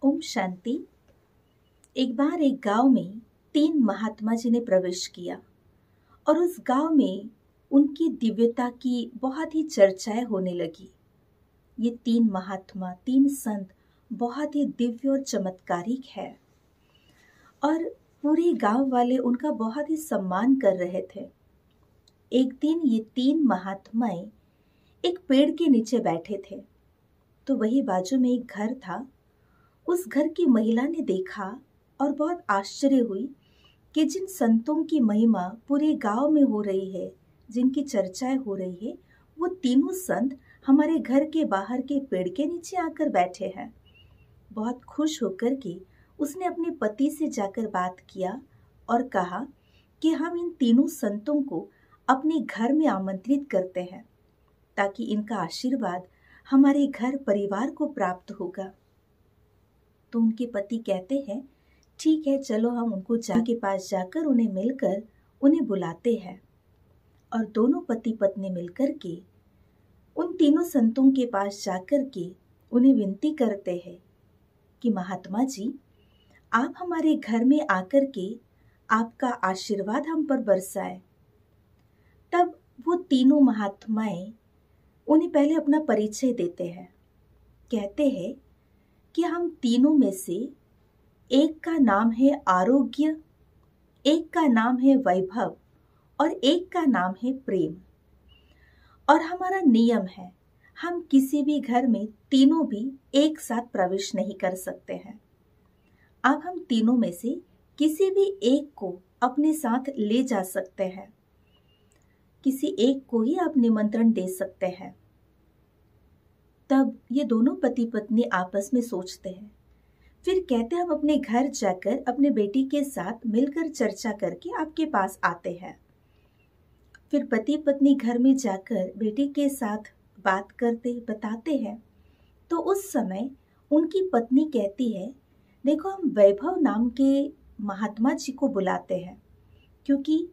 ओम शांति। एक बार एक गांव में 3 महात्मा जी ने प्रवेश किया और उस गांव में उनकी दिव्यता की बहुत ही चर्चाएं होने लगी। ये 3 महात्मा, 3 संत बहुत ही दिव्य और चमत्कारिक है और पूरे गांव वाले उनका बहुत ही सम्मान कर रहे थे। एक दिन ये 3 महात्माएं एक पेड़ के नीचे बैठे थे, तो वही बाजू में एक घर था। उस घर की महिला ने देखा और बहुत आश्चर्य हुई कि जिन संतों की महिमा पूरे गांव में हो रही है, जिनकी चर्चाएं हो रही है, वो तीनों संत हमारे घर के बाहर के पेड़ के नीचे आकर बैठे हैं। बहुत खुश होकर के उसने अपने पति से जाकर बात किया और कहा कि हम इन तीनों संतों को अपने घर में आमंत्रित करते हैं ताकि इनका आशीर्वाद हमारे घर परिवार को प्राप्त होगा। तो उनके पति कहते हैं, ठीक है, चलो हम उनको के पास जाकर उन्हें मिलकर उन्हें बुलाते हैं। और दोनों पति पत्नी मिलकर के उन तीनों संतों के पास जाकर के उन्हें विनती करते हैं कि महात्मा जी, आप हमारे घर में आकर के आपका आशीर्वाद हम पर बरसाए। तब वो तीनों महात्माएं उन्हें पहले अपना परिचय देते हैं। कहते हैं कि हम तीनों में से एक का नाम है आरोग्य, एक का नाम है वैभव और एक का नाम है प्रेम। और हमारा नियम है, हम किसी भी घर में तीनों भी एक साथ प्रवेश नहीं कर सकते हैं। अब हम तीनों में से किसी भी एक को अपने साथ ले जा सकते हैं, किसी एक को ही आप निमंत्रण दे सकते हैं। तब ये दोनों पति पत्नी आपस में सोचते हैं, फिर कहते हम अपने घर जाकर अपने बेटी के साथ मिलकर चर्चा करके आपके पास आते हैं। फिर पति पत्नी घर में जाकर बेटी के साथ बात करते बताते हैं। तो उस समय उनकी पत्नी कहती है, देखो हम वैभव नाम के महात्मा जी को बुलाते हैं, क्योंकि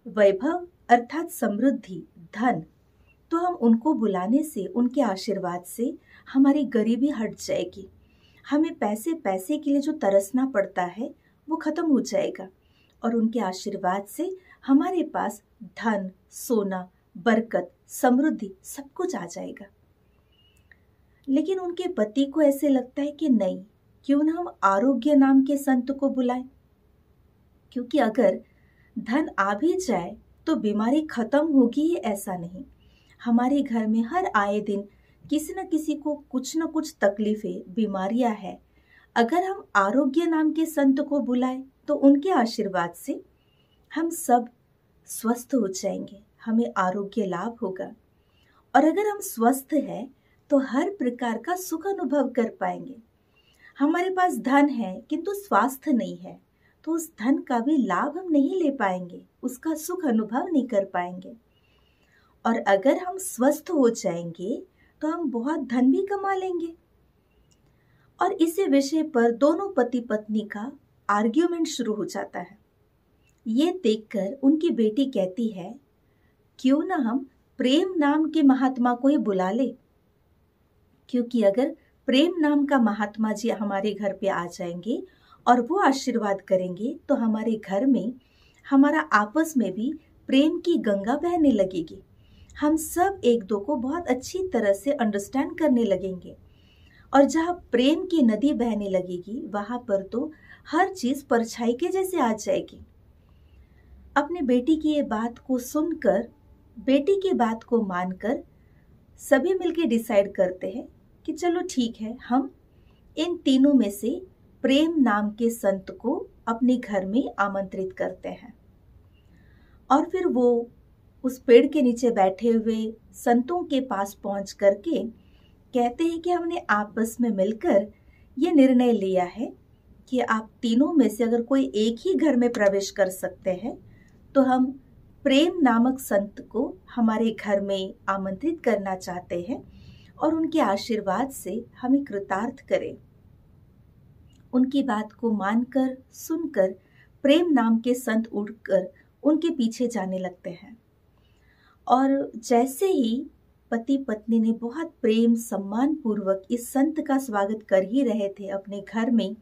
वैभव अर्थात समृद्धि, धन, तो हम उनको बुलाने से, उनके आशीर्वाद से हमारी गरीबी हट जाएगी। हमें पैसे के लिए जो तरसना पड़ता है वो खत्म हो जाएगा और उनके आशीर्वाद से हमारे पास धन, सोना, बरकत, समृद्धि सब कुछ आ जाएगा। लेकिन उनके पति को ऐसे लगता है कि नहीं, क्यों ना हम आरोग्य नाम के संत को बुलाएं, क्योंकि अगर धन आ भी जाए तो बीमारी खत्म होगी, ये ऐसा नहीं। हमारे घर में हर आए दिन किसी न किसी को कुछ न कुछ तकलीफें, बीमारियां हैं। अगर हम आरोग्य नाम के संत को बुलाएं तो उनके आशीर्वाद से हम सब स्वस्थ हो जाएंगे, हमें आरोग्य लाभ होगा। और अगर हम स्वस्थ हैं तो हर प्रकार का सुख अनुभव कर पाएंगे। हमारे पास धन है किंतु स्वास्थ्य नहीं है, तो उस धन का भी लाभ हम नहीं ले पाएंगे, उसका सुख अनुभव नहीं कर पाएंगे। और अगर हम स्वस्थ हो जाएंगे तो हम बहुत धन भी कमा लेंगे। और इसी विषय पर दोनों पति पत्नी का आर्ग्यूमेंट शुरू हो जाता है। ये देखकर उनकी बेटी कहती है, क्यों ना हम प्रेम नाम के महात्मा को ही बुला ले, क्योंकि अगर प्रेम नाम का महात्मा जी हमारे घर पे आ जाएंगे और वो आशीर्वाद करेंगे तो हमारे घर में, हमारा आपस में भी प्रेम की गंगा बहने लगेगी। हम सब एक दो को बहुत अच्छी तरह से अंडरस्टैंड करने लगेंगे और जहाँ प्रेम की नदी बहने लगेगी वहां पर तो हर चीज परछाई के जैसे आ जाएगी। अपने बेटी की ये बात को सुनकर, बेटी की बात को मानकर सभी मिलके डिसाइड करते हैं कि चलो ठीक है, हम इन तीनों में से प्रेम नाम के संत को अपने घर में आमंत्रित करते हैं। और फिर वो उस पेड़ के नीचे बैठे हुए संतों के पास पहुंच करके कहते हैं कि हमने आपस में मिलकर ये निर्णय लिया है कि आप तीनों में से अगर कोई एक ही घर में प्रवेश कर सकते हैं तो हम प्रेम नामक संत को हमारे घर में आमंत्रित करना चाहते हैं और उनके आशीर्वाद से हमें कृतार्थ करें। उनकी बात को मानकर, सुनकर प्रेम नाम के संत उठकर उनके पीछे जाने लगते हैं। और जैसे ही पति पत्नी ने बहुत प्रेम सम्मान पूर्वक इस संत का स्वागत कर ही रहे थे, अपने घर में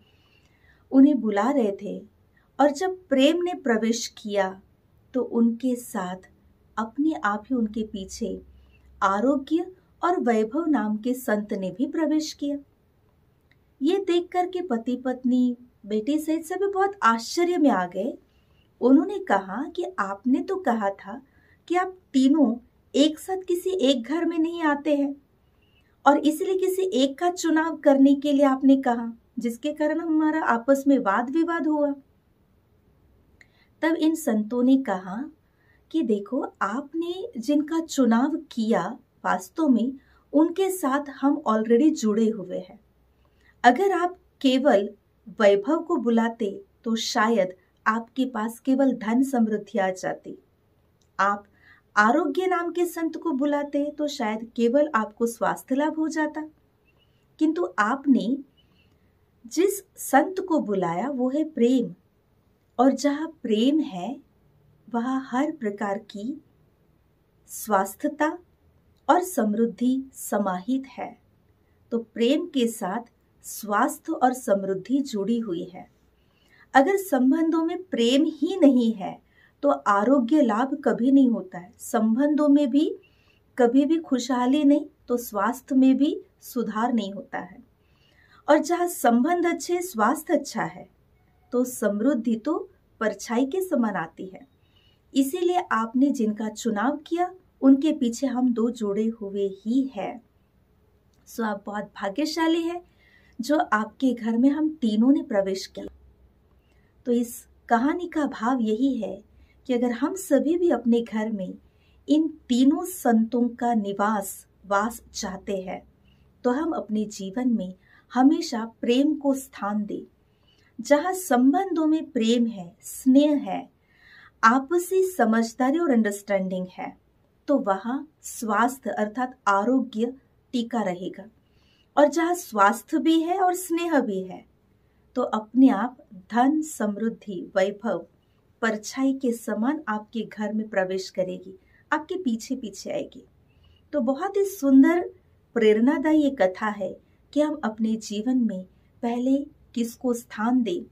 उन्हें बुला रहे थे, और जब प्रेम ने प्रवेश किया तो उनके साथ अपने आप ही उनके पीछे आरोग्य और वैभव नाम के संत ने भी प्रवेश किया। ये देख कर के पति पत्नी बेटे सहित सभी बहुत आश्चर्य में आ गए। उन्होंने कहा कि आपने तो कहा था कि आप तीनों एक साथ किसी एक घर में नहीं आते हैं, और इसलिए किसी एक का चुनाव करने के लिए आपने कहा, जिसके कारण हमारा आपस में वाद विवाद हुआ। तब इन संतों ने कहा कि देखो, आपने जिनका चुनाव किया वास्तव में उनके साथ हम ऑलरेडी जुड़े हुए हैं। अगर आप केवल वैभव को बुलाते तो शायद आपके पास केवल धन समृद्धि आ जाती। आप आरोग्य नाम के संत को बुलाते तो शायद केवल आपको स्वास्थ्य लाभ हो जाता, किंतु आपने जिस संत को बुलाया वो है प्रेम, और जहाँ प्रेम है वहाँ हर प्रकार की स्वास्थ्यता और समृद्धि समाहित है। तो प्रेम के साथ स्वास्थ्य और समृद्धि जुड़ी हुई है। अगर संबंधों में प्रेम ही नहीं है तो आरोग्य लाभ कभी नहीं होता है। संबंधों में भी कभी भी खुशहाली नहीं तो स्वास्थ्य में भी सुधार नहीं होता है। और जहाँ संबंध अच्छे, स्वास्थ्य अच्छा है, तो समृद्धि तो परछाई के समान आती है। इसीलिए आपने जिनका चुनाव किया उनके पीछे हम दो जुड़े हुए ही हैं। सो आप बहुत भाग्यशाली है जो आपके घर में हम तीनों ने प्रवेश किया। तो इस कहानी का भाव यही है कि अगर हम सभी भी अपने घर में इन तीनों संतों का वास चाहते हैं तो हम अपने जीवन में हमेशा प्रेम को स्थान दें। जहाँ संबंधों में प्रेम है, स्नेह है, आपसी समझदारी और अंडरस्टैंडिंग है, तो वहाँ स्वास्थ्य अर्थात आरोग्य टिका रहेगा। और जहाँ स्वास्थ्य भी है और स्नेह भी है तो अपने आप धन समृद्धि वैभव परछाई के समान आपके घर में प्रवेश करेगी, आपके पीछे पीछे आएगी। तो बहुत ही सुंदर प्रेरणादायी ये कथा है कि हम अपने जीवन में पहले किसको स्थान दें,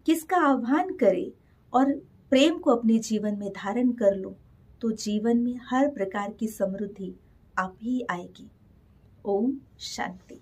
किसका आह्वान करें और प्रेम को अपने जीवन में धारण कर लो, तो जीवन में हर प्रकार की समृद्धि आप ही आएगी। ओम शांति।